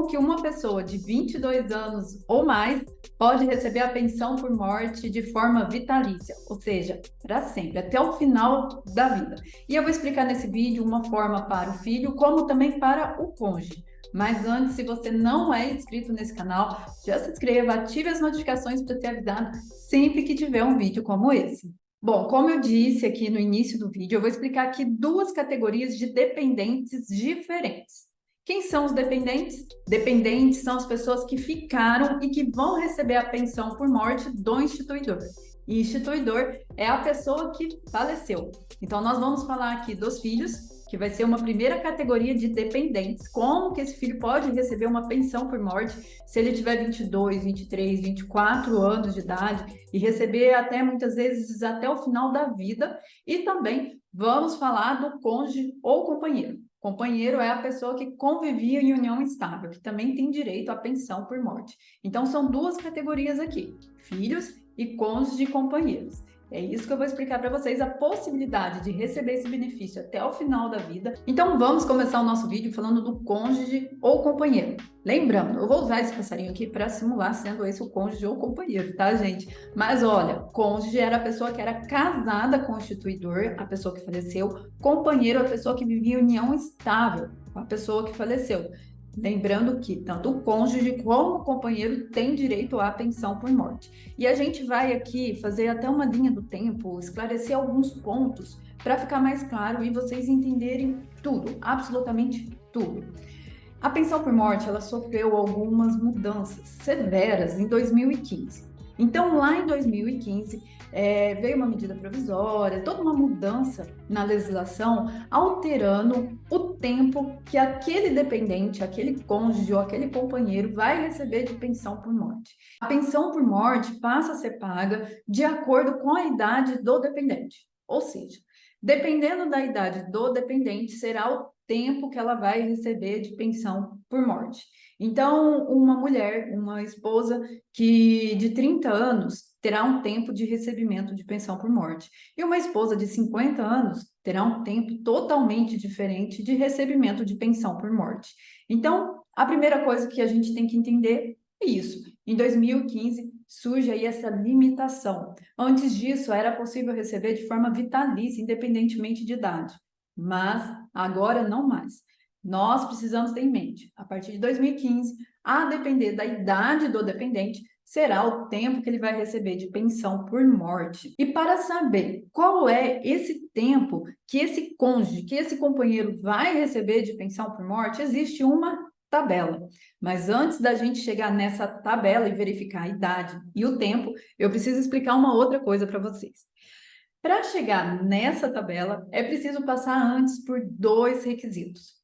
que uma pessoa de 22 anos ou mais pode receber a pensão por morte de forma vitalícia, ou seja, para sempre, até o final da vida. E eu vou explicar nesse vídeo uma forma para o filho, como também para o cônjuge. Mas antes, se você não é inscrito nesse canal, já se inscreva, ative as notificações para ser avisado sempre que tiver um vídeo como esse. Bom, como eu disse aqui no início do vídeo, eu vou explicar aqui duas categorias de dependentes diferentes. Quem são os dependentes? Dependentes são as pessoas que ficaram e que vão receber a pensão por morte do instituidor. E instituidor é a pessoa que faleceu. Então, nós vamos falar aqui dos filhos, que vai ser uma primeira categoria de dependentes. Como que esse filho pode receber uma pensão por morte se ele tiver 22, 23, 24 anos de idade e receber até muitas vezes até o final da vida. E também vamos falar do cônjuge ou companheiro. Companheiro é a pessoa que convivia em união estável, que também tem direito à pensão por morte. Então, são duas categorias aqui, filhos e cônjuge e companheiros. É isso que eu vou explicar para vocês, a possibilidade de receber esse benefício até o final da vida. Então, vamos começar o nosso vídeo falando do cônjuge ou companheiro. Lembrando, eu vou usar esse passarinho aqui para simular sendo esse o cônjuge ou companheiro, tá, gente? Mas olha, cônjuge era a pessoa que era casada com o instituidor, a pessoa que faleceu. Companheiro é a pessoa que vivia em união estável com a pessoa que faleceu. Lembrando que tanto o cônjuge como o companheiro têm direito à pensão por morte. E a gente vai aqui fazer até uma linha do tempo, esclarecer alguns pontos para ficar mais claro e vocês entenderem tudo, absolutamente tudo. A pensão por morte, ela sofreu algumas mudanças severas em 2015. Então, lá em 2015, veio uma medida provisória, toda uma mudança na legislação, alterando o tempo que aquele dependente, aquele cônjuge ou aquele companheiro vai receber de pensão por morte. A pensão por morte passa a ser paga de acordo com a idade do dependente. Ou seja, dependendo da idade do dependente, será o tempo que ela vai receber de pensão por morte. Então, uma mulher, uma esposa que de 30 anos terá um tempo de recebimento de pensão por morte. E uma esposa de 50 anos terá um tempo totalmente diferente de recebimento de pensão por morte. Então, a primeira coisa que a gente tem que entender é isso. Em 2015, surge aí essa limitação. Antes disso, era possível receber de forma vitalícia, independentemente de idade. Mas agora não mais. Nós precisamos ter em mente, a partir de 2015, a depender da idade do dependente, será o tempo que ele vai receber de pensão por morte. E para saber qual é esse tempo que esse cônjuge, que esse companheiro vai receber de pensão por morte, existe uma tabela. Mas antes da gente chegar nessa tabela e verificar a idade e o tempo, eu preciso explicar uma outra coisa para vocês. Para chegar nessa tabela, é preciso passar antes por dois requisitos.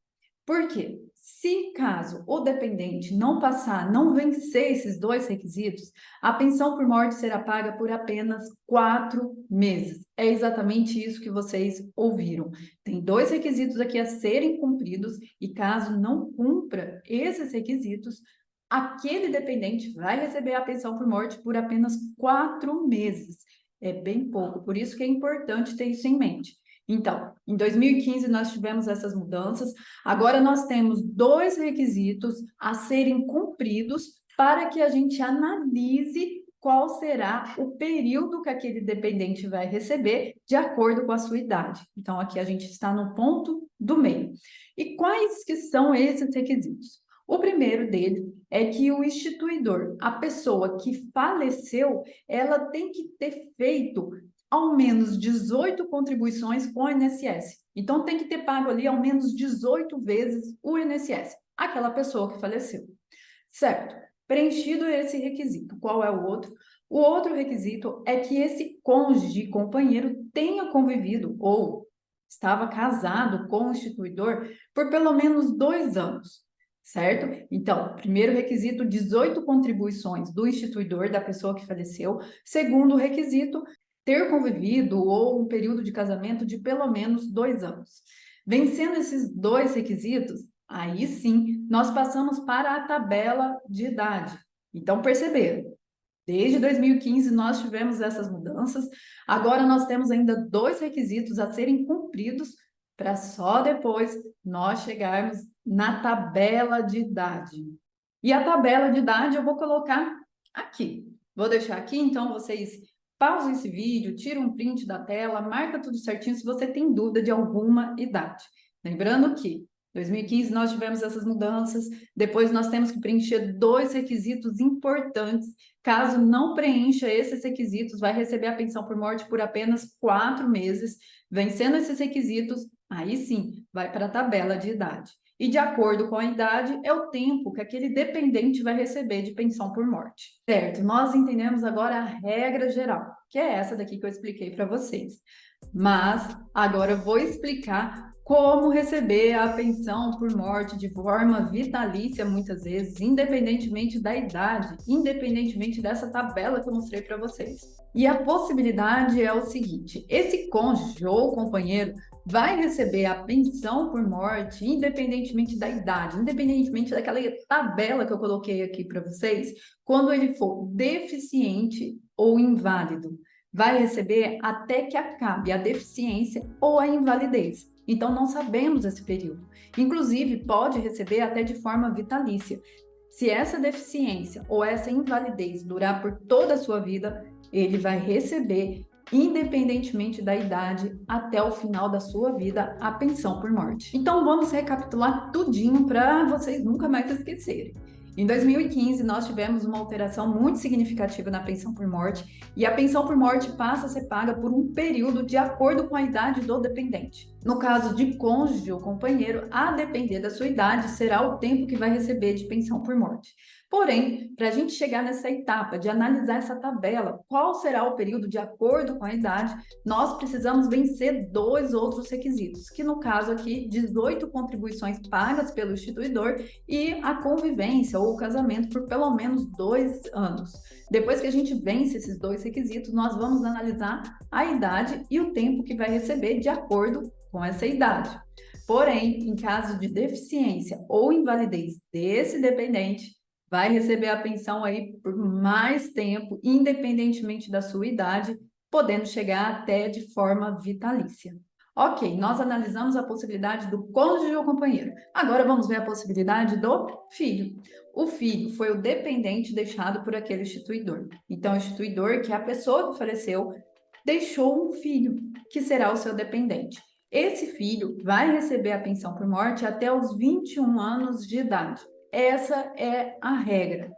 Por quê? Se caso o dependente não passar, não vencer esses dois requisitos, a pensão por morte será paga por apenas 4 meses. É exatamente isso que vocês ouviram. Tem dois requisitos aqui a serem cumpridos e caso não cumpra esses requisitos, aquele dependente vai receber a pensão por morte por apenas 4 meses. É bem pouco, por isso que é importante ter isso em mente. Então, em 2015 nós tivemos essas mudanças, agora nós temos dois requisitos a serem cumpridos para que a gente analise qual será o período que aquele dependente vai receber de acordo com a sua idade. Então, aqui a gente está no ponto do meio. E quais que são esses requisitos? O primeiro dele é que o instituidor, a pessoa que faleceu, ela tem que ter feito ao menos 18 contribuições com o INSS. Então, tem que ter pago ali ao menos 18 vezes o INSS, aquela pessoa que faleceu. Certo? Preenchido esse requisito, qual é o outro? O outro requisito é que esse cônjuge, companheiro, tenha convivido ou estava casado com o instituidor por pelo menos 2 anos. Certo? Então, primeiro requisito, 18 contribuições do instituidor, da pessoa que faleceu. Segundo requisito, ter convivido ou um período de casamento de pelo menos 2 anos. Vencendo esses dois requisitos, aí sim, nós passamos para a tabela de idade. Então, perceberam, desde 2015 nós tivemos essas mudanças, agora nós temos ainda dois requisitos a serem cumpridos para só depois nós chegarmos na tabela de idade. E a tabela de idade eu vou colocar aqui. Vou deixar aqui, então vocês pausem esse vídeo, tiram um print da tela, marca tudo certinho se você tem dúvida de alguma idade. Lembrando que em 2015 nós tivemos essas mudanças, depois nós temos que preencher 2 requisitos importantes. Caso não preencha esses requisitos, vai receber a pensão por morte por apenas 4 meses. Vencendo esses requisitos, aí sim, vai para a tabela de idade. E de acordo com a idade, é o tempo que aquele dependente vai receber de pensão por morte. Certo, nós entendemos agora a regra geral, que é essa daqui que eu expliquei para vocês. Mas agora eu vou explicar como receber a pensão por morte de forma vitalícia, muitas vezes, independentemente da idade, independentemente dessa tabela que eu mostrei para vocês. E a possibilidade é o seguinte: esse cônjuge ou companheiro vai receber a pensão por morte, independentemente da idade, independentemente daquela tabela que eu coloquei aqui para vocês, quando ele for deficiente ou inválido. Vai receber até que acabe a deficiência ou a invalidez. Então, não sabemos esse período. Inclusive, pode receber até de forma vitalícia. Se essa deficiência ou essa invalidez durar por toda a sua vida, ele vai receber, independentemente da idade, até o final da sua vida, a pensão por morte. Então, vamos recapitular tudinho para vocês nunca mais esquecerem. Em 2015, nós tivemos uma alteração muito significativa na pensão por morte, e a pensão por morte passa a ser paga por um período de acordo com a idade do dependente. No caso de cônjuge ou companheiro, a depender da sua idade, será o tempo que vai receber de pensão por morte. Porém, para a gente chegar nessa etapa de analisar essa tabela, qual será o período de acordo com a idade, nós precisamos vencer 2 outros requisitos, que no caso aqui, 18 contribuições pagas pelo instituidor e a convivência ou o casamento por pelo menos 2 anos. Depois que a gente vence esses 2 requisitos, nós vamos analisar a idade e o tempo que vai receber de acordo com essa idade. Porém, em caso de deficiência ou invalidez desse dependente, vai receber a pensão aí por mais tempo, independentemente da sua idade, podendo chegar até de forma vitalícia. Ok, nós analisamos a possibilidade do cônjuge ou companheiro. Agora vamos ver a possibilidade do filho. O filho foi o dependente deixado por aquele instituidor. Então, o instituidor, que é a pessoa que faleceu, deixou um filho, que será o seu dependente. Esse filho vai receber a pensão por morte até os 21 anos de idade. Essa é a regra.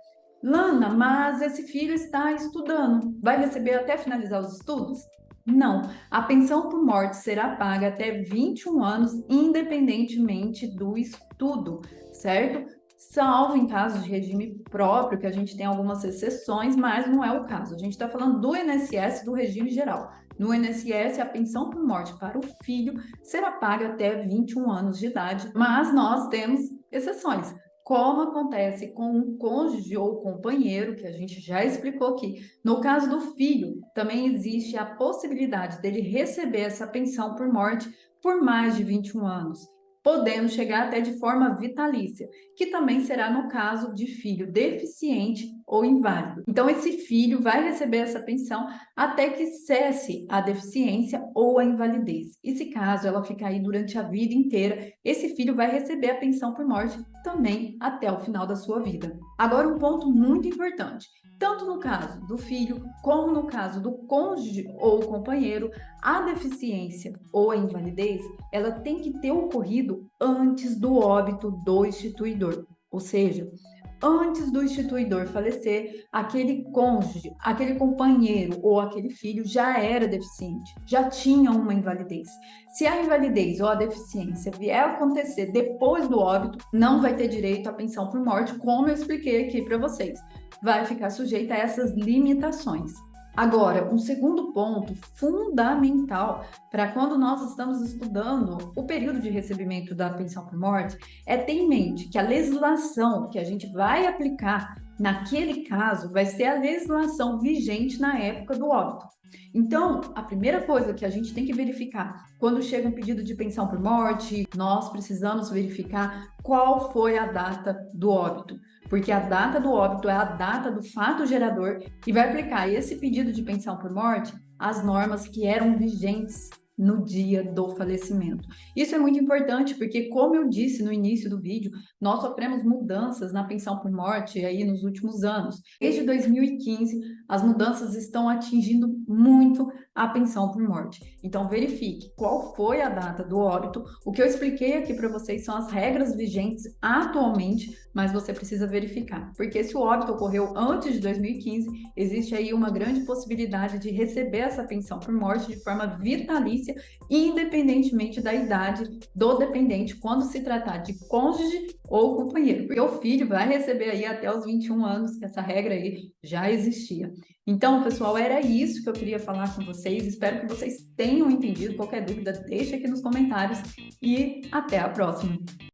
Lana, mas esse filho está estudando, vai receber até finalizar os estudos? Não, a pensão por morte será paga até 21 anos, independentemente do estudo, certo? Salvo em casos de regime próprio, que a gente tem algumas exceções, mas não é o caso. A gente está falando do INSS, do regime geral. No INSS, a pensão por morte para o filho será paga até 21 anos de idade, mas nós temos exceções, como acontece com um cônjuge ou companheiro, que a gente já explicou aqui. No caso do filho, também existe a possibilidade dele receber essa pensão por morte por mais de 21 anos, podendo chegar até de forma vitalícia, que também será no caso de filho deficiente ou inválido. Então, esse filho vai receber essa pensão até que cesse a deficiência ou a invalidez. E se caso ela ficar aí durante a vida inteira, esse filho vai receber a pensão por morte também até o final da sua vida. Agora, um ponto muito importante. Tanto no caso do filho, como no caso do cônjuge ou companheiro, a deficiência ou a invalidez, ela tem que ter ocorrido antes do óbito do instituidor. Ou seja, antes do instituidor falecer, aquele cônjuge, aquele companheiro ou aquele filho já era deficiente, já tinha uma invalidez. Se a invalidez ou a deficiência vier a acontecer depois do óbito, não vai ter direito à pensão por morte, como eu expliquei aqui para vocês. Vai ficar sujeita a essas limitações. Agora, um segundo ponto fundamental para quando nós estamos estudando o período de recebimento da pensão por morte é ter em mente que a legislação que a gente vai aplicar naquele caso vai ser a legislação vigente na época do óbito. Então, a primeira coisa que a gente tem que verificar quando chega um pedido de pensão por morte, nós precisamos verificar qual foi a data do óbito, porque a data do óbito é a data do fato gerador e vai aplicar esse pedido de pensão por morte às normas que eram vigentes no dia do falecimento. Isso é muito importante porque, como eu disse no início do vídeo, nós sofremos mudanças na pensão por morte aí nos últimos anos. Desde 2015, as mudanças estão atingindo muito a pensão por morte. Então, verifique qual foi a data do óbito. O que eu expliquei aqui para vocês são as regras vigentes atualmente, mas você precisa verificar, porque se o óbito ocorreu antes de 2015, existe aí uma grande possibilidade de receber essa pensão por morte de forma vitalícia, independentemente da idade do dependente, quando se tratar de cônjuge ou companheiro, porque o filho vai receber aí até os 21 anos, que essa regra aí já existia. Então, pessoal, era isso que eu queria falar com vocês. Espero que vocês tenham entendido. Qualquer dúvida, deixe aqui nos comentários e até a próxima.